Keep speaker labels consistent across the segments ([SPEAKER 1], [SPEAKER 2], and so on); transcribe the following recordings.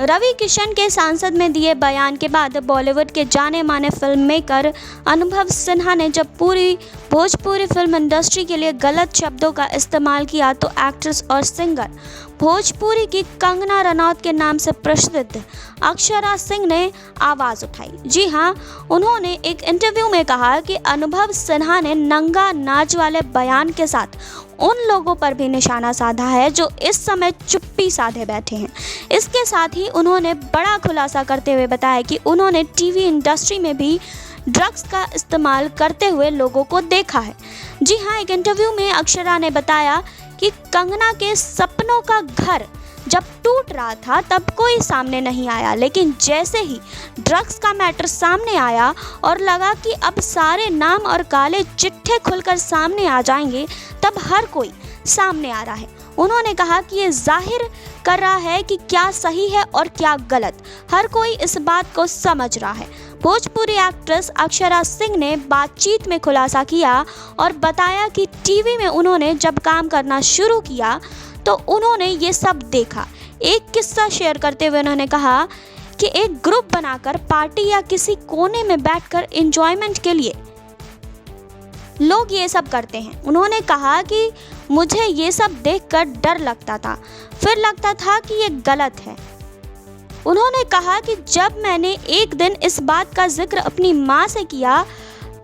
[SPEAKER 1] रवि किशन के सांसद में दिए बयान के बाद बॉलीवुड के जाने माने फिल्म मेकर अनुभव सिन्हा ने जब पूरी भोजपुरी फिल्म इंडस्ट्री के लिए गलत शब्दों का इस्तेमाल किया तो एक्ट्रेस और सिंगर भोजपुरी की कंगना रनौत के नाम से प्रसिद्ध अक्षरा सिंह ने आवाज़ उठाई। जी हाँ, उन्होंने एक इंटरव्यू में कहा कि अनुभव सिन्हा ने नंगा नाच वाले बयान के साथ उन लोगों पर भी निशाना साधा है जो इस समय चुप्पी साधे बैठे हैं। इसके साथ ही उन्होंने बड़ा खुलासा करते हुए बताया कि उन्होंने टीवी इंडस्ट्री में भी ड्रग्स का इस्तेमाल करते हुए लोगों को देखा है। जी हाँ, एक इंटरव्यू में अक्षरा ने बताया कि कंगना के सपनों का घर जब टूट रहा था तब कोई सामने नहीं आया, लेकिन जैसे ही ड्रग्स का मैटर सामने आया और लगा कि अब सारे नाम और काले चिट्ठे खुलकर सामने आ जाएंगे, तब हर कोई सामने आ रहा है। उन्होंने कहा कि ये जाहिर कर रहा है कि क्या सही है और क्या गलत, हर कोई इस बात को समझ रहा है। भोजपुरी एक्ट्रेस अक्षरा सिंह ने बातचीत में खुलासा किया और बताया कि टीवी में उन्होंने जब काम करना शुरू किया तो उन्होंने ये सब देखा। एक किस्सा शेयर करते हुए उन्होंने कहा कि एक ग्रुप बनाकर पार्टी या किसी कोने में बैठकर एंजॉयमेंट के लिए लोग ये सब करते हैं। उन्होंने कहा कि मुझे ये सब देखकर डर लगता था, फिर लगता था कि ये गलत है। उन्होंने कहा कि जब मैंने एक दिन इस बात का जिक्र अपनी माँ से किया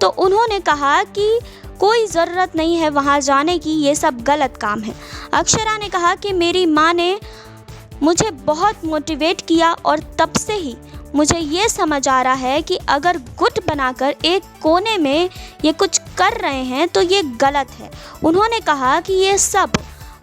[SPEAKER 1] तो उन्होंने कहा कि कोई ज़रूरत नहीं है वहाँ जाने की, ये सब गलत काम है। अक्षरा ने कहा कि मेरी माँ ने मुझे बहुत मोटिवेट किया और तब से ही मुझे ये समझ आ रहा है कि अगर गुट बनाकर एक कोने में ये कुछ कर रहे हैं तो ये गलत है। उन्होंने कहा कि ये सब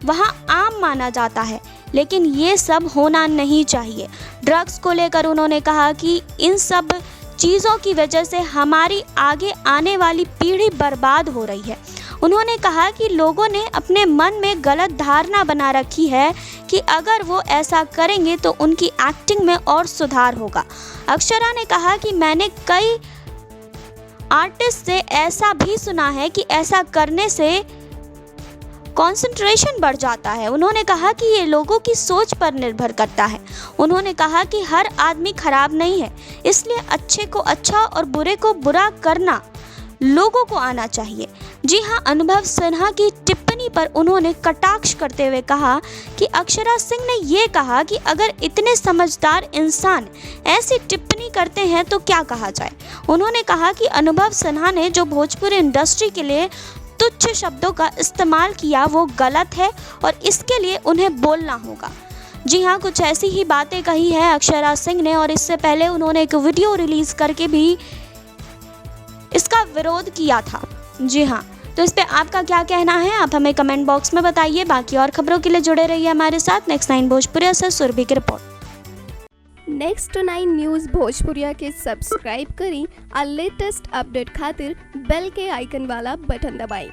[SPEAKER 1] वहाँ आम माना जाता है, लेकिन ये सब होना नहीं चाहिए। ड्रग्स को लेकर उन्होंने कहा कि इन सब चीज़ों की वजह से हमारी आगे आने वाली पीढ़ी बर्बाद हो रही है। उन्होंने कहा कि लोगों ने अपने मन में गलत धारणा बना रखी है कि अगर वो ऐसा करेंगे तो उनकी एक्टिंग में और सुधार होगा। अक्षरा ने कहा कि मैंने कई आर्टिस्ट से ऐसा भी सुना है कि ऐसा करने से कंसंट्रेशन बढ़ जाता है। उन्होंने कहा कि ये लोगों की सोच पर निर्भर करता है। उन्होंने कहा कि हर आदमी खराब नहीं है, इसलिए अच्छे को अच्छा और बुरे को बुरा करना लोगों को आना चाहिए। जी हाँ, अनुभव सिन्हा की टिप्पणी पर उन्होंने कटाक्ष करते हुए कहा कि अक्षरा सिंह ने ये कहा कि अगर इतने समझदार इंसान ऐसी टिप्पणी करते हैं तो क्या कहा जाए। उन्होंने कहा कि अनुभव सिन्हा ने जो भोजपुरी इंडस्ट्री के लिए तुच्छ शब्दों का इस्तेमाल किया वो गलत है और इसके लिए उन्हें बोलना होगा। जी हाँ, कुछ ऐसी ही बातें कही है अक्षरा सिंह ने और इससे पहले उन्होंने एक वीडियो रिलीज़ करके भी इसका विरोध किया था। जी हाँ, तो इस पे आपका क्या कहना है आप हमें कमेंट बॉक्स में बताइए। बाकी और खबरों के लिए जुड़े रहिए हमारे साथ। नेक्स्ट 9 भोजपुरिया से सुरभि की रिपोर्ट।
[SPEAKER 2] नेक्स्ट 9 न्यूज़ भोजपुरिया के सब्सक्राइब करी और लेटेस्ट अपडेट खातिर बेल के आइकन वाला बटन दबाएं।